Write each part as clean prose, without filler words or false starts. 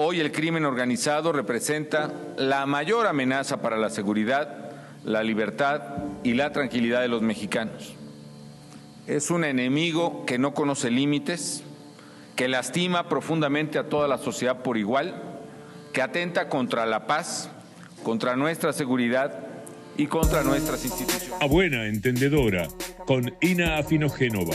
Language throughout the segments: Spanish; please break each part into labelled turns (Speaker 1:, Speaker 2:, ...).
Speaker 1: Hoy el crimen organizado representa la mayor amenaza para la seguridad, la libertad y la tranquilidad de los mexicanos. Es un enemigo que no conoce límites, que lastima profundamente a toda la sociedad por igual, que atenta contra la paz, contra nuestra seguridad y contra nuestras instituciones.
Speaker 2: A buena entendedora, con Ina Afinogénova.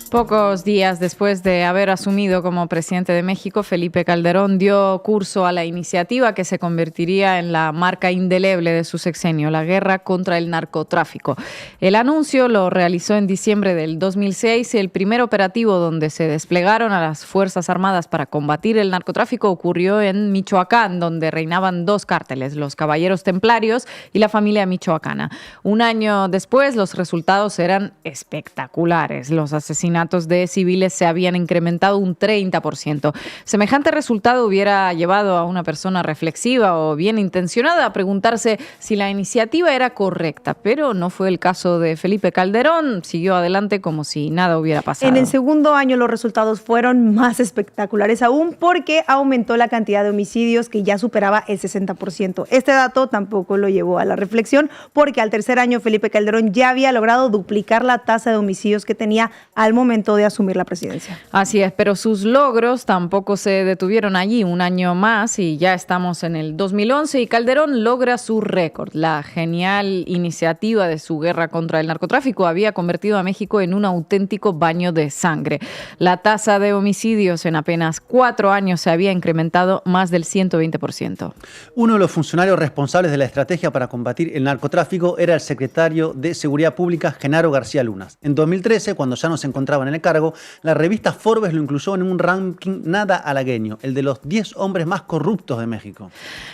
Speaker 3: Pocos días después de haber asumido como presidente de México, Felipe Calderón dio curso a la iniciativa que se convertiría en la marca indeleble de su sexenio, la guerra contra el narcotráfico. El anuncio lo realizó en diciembre del 2006 y el primer operativo donde se desplegaron a las Fuerzas Armadas para combatir el narcotráfico ocurrió en Michoacán, donde reinaban dos cárteles, los Caballeros Templarios y la familia michoacana. Un año después, los resultados eran espectaculares. Los asesinatos de civiles se habían incrementado un 30%. Semejante resultado hubiera llevado a una persona reflexiva o bien intencionada a preguntarse si la iniciativa era correcta, pero no fue el caso de Felipe Calderón. Siguió adelante como si nada hubiera pasado.
Speaker 4: En el segundo año los resultados fueron más espectaculares aún porque aumentó la cantidad de homicidios que ya superaba el 60%. Este dato tampoco lo llevó a la reflexión porque al tercer año Felipe Calderón ya había logrado duplicar la tasa de homicidios que tenía al momento de asumir la presidencia.
Speaker 3: Así es, pero sus logros tampoco se detuvieron allí. Un año más y ya estamos en el 2011 y Calderón logra su récord. La genial iniciativa de su guerra contra el narcotráfico había convertido a México en un auténtico baño de sangre. La tasa de homicidios en apenas 4 años se había incrementado más del 120%.
Speaker 5: Uno de los funcionarios responsables de la estrategia para combatir el narcotráfico era el secretario de Seguridad Pública, Genaro García Luna. En 2013, cuando ya no se encontraba en el cargo, la revista Forbes lo incluyó en un ranking nada halagüeño, el de los 10 hombres más corruptos de México.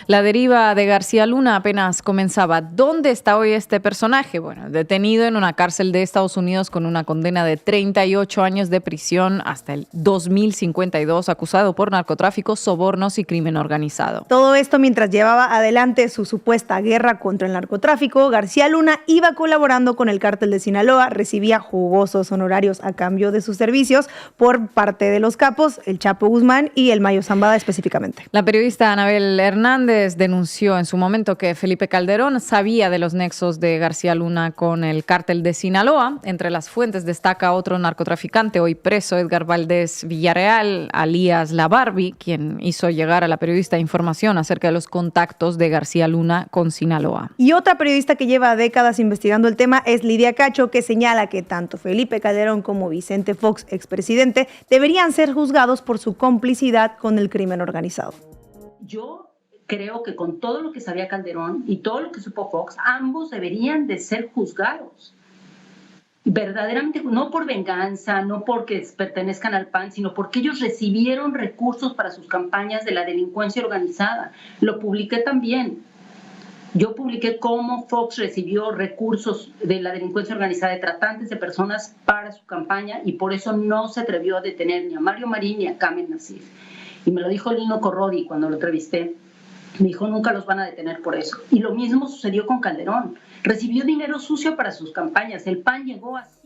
Speaker 3: La deriva de García Luna apenas comenzaba. ¿Dónde está hoy este personaje? Bueno, detenido en una cárcel de Estados Unidos con una condena de 38 años de prisión hasta el 2052, acusado por narcotráfico, sobornos y crimen organizado.
Speaker 4: Todo esto mientras llevaba adelante su supuesta guerra contra el narcotráfico, García Luna iba colaborando con el cártel de Sinaloa, recibía jugosos honorarios a cambio de sus servicios por parte de los capos, el Chapo Guzmán y el Mayo Zambada específicamente.
Speaker 3: La periodista Anabel Hernández denunció en su momento que Felipe Calderón sabía de los nexos de García Luna con el cártel de Sinaloa. Entre las fuentes destaca otro narcotraficante hoy preso, Edgar Valdés Villarreal, alias La Barbie, quien hizo llegar a la periodista información acerca de los contactos de García Luna con Sinaloa.
Speaker 4: Y otra periodista que lleva décadas investigando el tema es Lidia Cacho, que señala que tanto Felipe Calderón como Vicente Fox, expresidente, deberían ser juzgados por su complicidad con el crimen organizado.
Speaker 6: Yo creo que con todo lo que sabía Calderón y todo lo que supo Fox, ambos deberían de ser juzgados. Verdaderamente, no por venganza, no porque pertenezcan al PAN, sino porque ellos recibieron recursos para sus campañas de la delincuencia organizada. Lo publiqué también. Yo publiqué cómo Fox recibió recursos de la delincuencia organizada de tratantes de personas para su campaña y por eso no se atrevió a detener ni a Mario Marín ni a Kamen Nasif. Y me lo dijo Lino Corrodi cuando lo entrevisté. Me dijo, nunca los van a detener por eso. Y lo mismo sucedió con Calderón. Recibió dinero sucio para sus campañas. El PAN llegó así.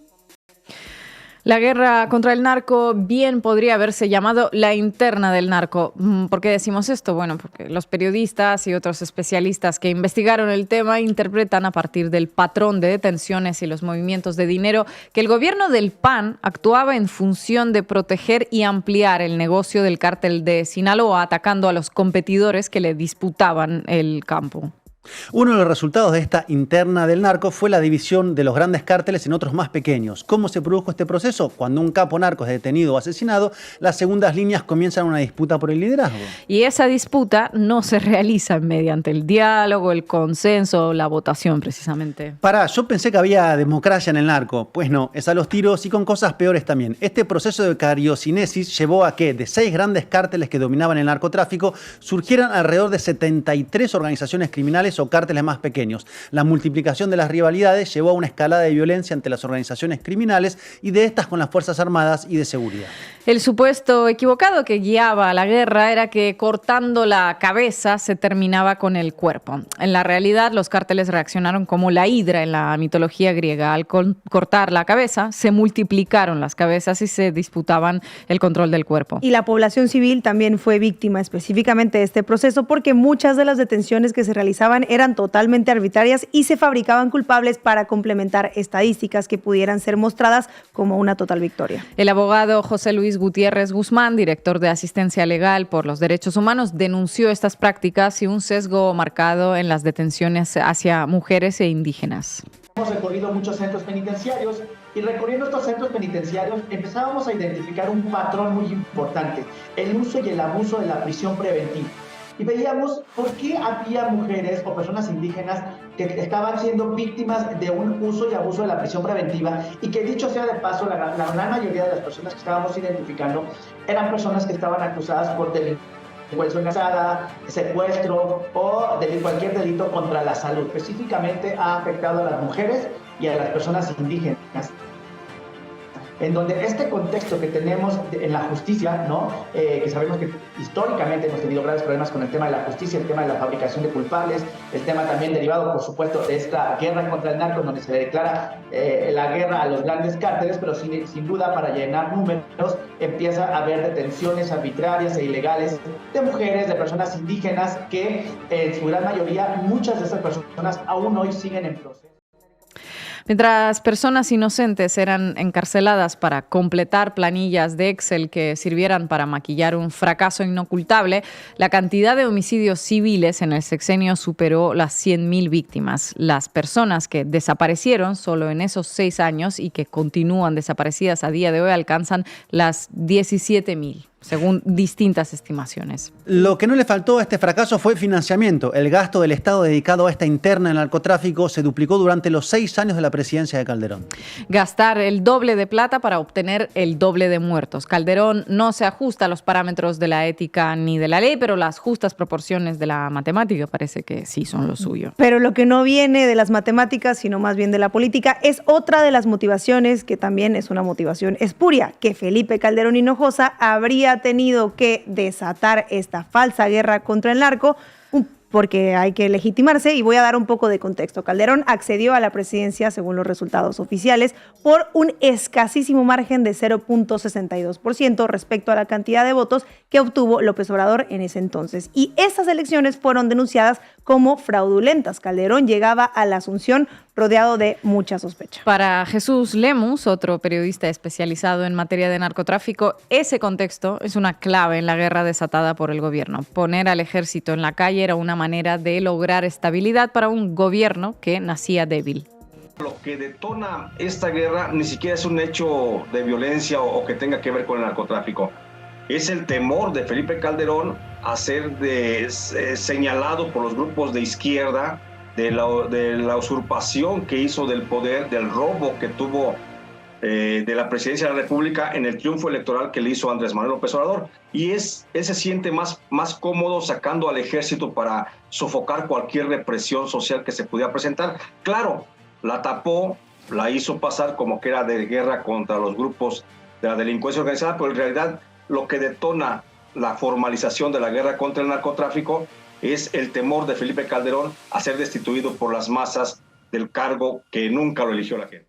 Speaker 3: La guerra contra el narco bien podría haberse llamado la interna del narco. ¿Por qué decimos esto? Bueno, porque los periodistas y otros especialistas que investigaron el tema interpretan a partir del patrón de detenciones y los movimientos de dinero que el gobierno del PAN actuaba en función de proteger y ampliar el negocio del cártel de Sinaloa, atacando a los competidores que le disputaban el campo.
Speaker 5: Uno de los resultados de esta interna del narco fue la división de los grandes cárteles en otros más pequeños. ¿Cómo se produjo este proceso? Cuando un capo narco es detenido o asesinado, las segundas líneas comienzan una disputa por el liderazgo.
Speaker 3: Y esa disputa no se realiza mediante el diálogo, el consenso o la votación, precisamente.
Speaker 5: Yo pensé que había democracia en el narco. Pues no, es a los tiros y con cosas peores también. Este proceso de cariocinesis llevó a que de 6 grandes cárteles que dominaban el narcotráfico surgieran alrededor de 73 organizaciones criminales grandes o cárteles más pequeños. La multiplicación de las rivalidades llevó a una escalada de violencia entre las organizaciones criminales y de estas con las Fuerzas Armadas y de Seguridad.
Speaker 3: El supuesto equivocado que guiaba a la guerra era que cortando la cabeza se terminaba con el cuerpo. En la realidad, los cárteles reaccionaron como la hidra en la mitología griega. Al cortar la cabeza, se multiplicaron las cabezas y se disputaban el control del cuerpo.
Speaker 4: Y la población civil también fue víctima específicamente de este proceso porque muchas de las detenciones que se realizaban eran totalmente arbitrarias y se fabricaban culpables para complementar estadísticas que pudieran ser mostradas como una total victoria.
Speaker 3: El abogado José Luis Gutiérrez Guzmán, director de Asistencia Legal por los Derechos Humanos, denunció estas prácticas y un sesgo marcado en las detenciones hacia mujeres e indígenas.
Speaker 7: Hemos recorrido muchos centros penitenciarios y recorriendo estos centros penitenciarios empezábamos a identificar un patrón muy importante, el uso y el abuso de la prisión preventiva. Y veíamos por qué había mujeres o personas indígenas que estaban siendo víctimas de un uso y abuso de la prisión preventiva y que, dicho sea de paso, la gran mayoría de las personas que estábamos identificando eran personas que estaban acusadas por delincuencia organizada, secuestro o de cualquier delito contra la salud. Específicamente ha afectado a las mujeres y a las personas indígenas, en donde este contexto que tenemos en la justicia, ¿no? Que sabemos que históricamente hemos tenido graves problemas con el tema de la justicia, el tema de la fabricación de culpables, el tema también derivado, por supuesto, de esta guerra contra el narco, donde se le declara la guerra a los grandes cárteles, pero sin duda, para llenar números, empieza a haber detenciones arbitrarias e ilegales de mujeres, de personas indígenas, que en su gran mayoría, muchas de esas personas aún hoy siguen en proceso.
Speaker 3: Mientras personas inocentes eran encarceladas para completar planillas de Excel que sirvieran para maquillar un fracaso inocultable, la cantidad de homicidios civiles en el sexenio superó las 100.000 víctimas. Las personas que desaparecieron solo en esos 6 años y que continúan desaparecidas a día de hoy alcanzan las 17.000. Según distintas estimaciones.
Speaker 5: Lo que no le faltó a este fracaso fue financiamiento. El gasto del Estado dedicado a esta interna del narcotráfico se duplicó durante los 6 años de la presidencia de Calderón.
Speaker 3: Gastar el doble de plata para obtener el doble de muertos. Calderón no se ajusta a los parámetros de la ética ni de la ley, pero las justas proporciones de la matemática parece que sí son lo suyo.
Speaker 4: Pero lo que no viene de las matemáticas, sino más bien de la política, es otra de las motivaciones, que también es una motivación espuria, que Felipe Calderón Hinojosa habría tenido que desatar esta falsa guerra contra el narco, porque hay que legitimarse, y voy a dar un poco de contexto. Calderón accedió a la presidencia, según los resultados oficiales, por un escasísimo margen de 0.62% respecto a la cantidad de votos que obtuvo López Obrador en ese entonces. Y estas elecciones fueron denunciadas como fraudulentas. Calderón llegaba a la Asunción rodeado de mucha sospecha.
Speaker 3: Para Jesús Lemus, otro periodista especializado en materia de narcotráfico, ese contexto es una clave en la guerra desatada por el gobierno. Poner al ejército en la calle era una manera de lograr estabilidad para un gobierno que nacía débil.
Speaker 8: Lo que detona esta guerra ni siquiera es un hecho de violencia o que tenga que ver con el narcotráfico. Es el temor de Felipe Calderón a ser señalado por los grupos de izquierda de la usurpación que hizo del poder, del robo que tuvo de la presidencia de la República en el triunfo electoral que le hizo Andrés Manuel López Obrador. Y él se siente más cómodo sacando al ejército para sofocar cualquier represión social que se pudiera presentar. Claro, la tapó, la hizo pasar como que era de guerra contra los grupos de la delincuencia organizada, pero en realidad lo que detona la formalización de la guerra contra el narcotráfico es el temor de Felipe Calderón a ser destituido por las masas del cargo que nunca lo eligió la gente.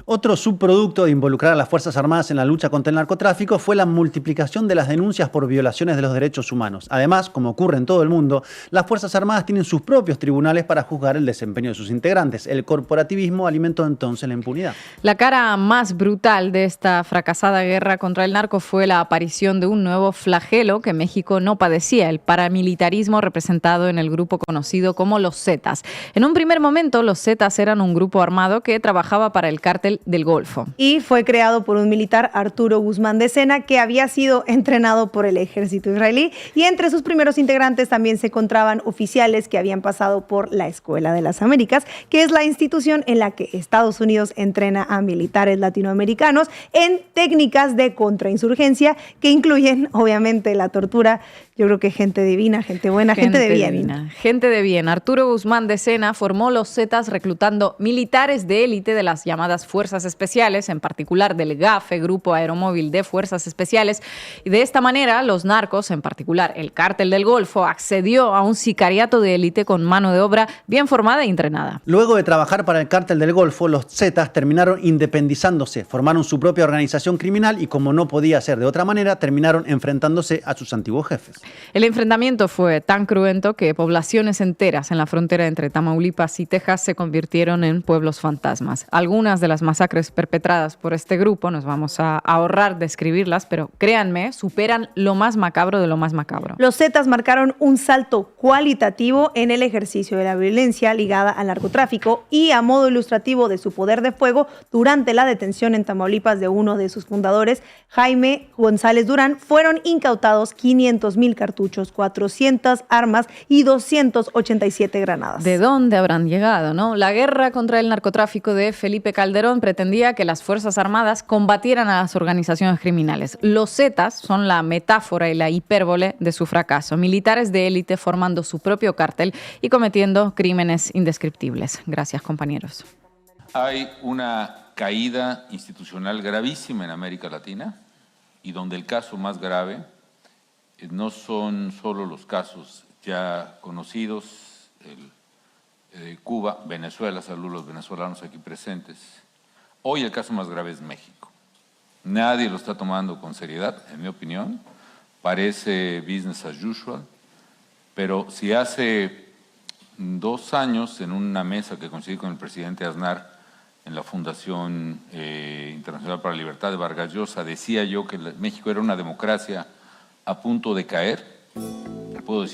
Speaker 5: Otro subproducto de involucrar a las Fuerzas Armadas en la lucha contra el narcotráfico fue la multiplicación de las denuncias por violaciones de los derechos humanos. Además, como ocurre en todo el mundo, las Fuerzas Armadas tienen sus propios tribunales para juzgar el desempeño de sus integrantes. El corporativismo alimentó entonces la impunidad.
Speaker 3: La cara más brutal de esta fracasada guerra contra el narco fue la aparición de un nuevo flagelo que México no padecía, el paramilitarismo representado en el grupo conocido como los Zetas. En un primer momento, los Zetas eran un grupo armado que trabajaba para el cártel del Golfo.
Speaker 4: Y fue creado por un militar, Arturo Guzmán de Sena, que había sido entrenado por el ejército israelí, y entre sus primeros integrantes también se encontraban oficiales que habían pasado por la Escuela de las Américas, que es la institución en la que Estados Unidos entrena a militares latinoamericanos en técnicas de contrainsurgencia que incluyen, obviamente, la tortura, Yo creo que gente divina, gente buena, gente de bien.
Speaker 3: Divina, gente de bien. Arturo Guzmán de Sena formó los Zetas reclutando militares de élite de las llamadas Fuerzas Especiales, en particular del GAFE, Grupo Aeromóvil de Fuerzas Especiales. Y de esta manera, los narcos, en particular el Cártel del Golfo, accedió a un sicariato de élite con mano de obra bien formada e entrenada.
Speaker 5: Luego de trabajar para el Cártel del Golfo, los Zetas terminaron independizándose, formaron su propia organización criminal y, como no podía ser de otra manera, terminaron enfrentándose a sus antiguos jefes.
Speaker 3: El enfrentamiento fue tan cruento que poblaciones enteras en la frontera entre Tamaulipas y Texas se convirtieron en pueblos fantasmas. Algunas de las masacres perpetradas por este grupo, nos vamos a ahorrar describirlas, pero créanme, superan lo más macabro de lo más macabro.
Speaker 4: Los Zetas marcaron un salto cualitativo en el ejercicio de la violencia ligada al narcotráfico y, a modo ilustrativo de su poder de fuego, durante la detención en Tamaulipas de uno de sus fundadores, Jaime González Durán, fueron incautados 500,000 cartuchos, 400 armas y 287 granadas.
Speaker 3: ¿De dónde habrán llegado, no? La guerra contra el narcotráfico de Felipe Calderón pretendía que las Fuerzas Armadas combatieran a las organizaciones criminales. Los Zetas son la metáfora y la hipérbole de su fracaso. Militares de élite formando su propio cártel y cometiendo crímenes indescriptibles. Gracias, compañeros.
Speaker 1: Hay una caída institucional gravísima en América Latina y donde el caso más grave no son solo los casos ya conocidos, Cuba, Venezuela, saludos a los venezolanos aquí presentes. Hoy el caso más grave es México. Nadie lo está tomando con seriedad, en mi opinión. Parece business as usual, pero si hace 2 años en una mesa que coincidí con el presidente Aznar en la Fundación Internacional para la Libertad de Vargas Llosa, decía yo que México era una democracia a punto de caer, puedo decir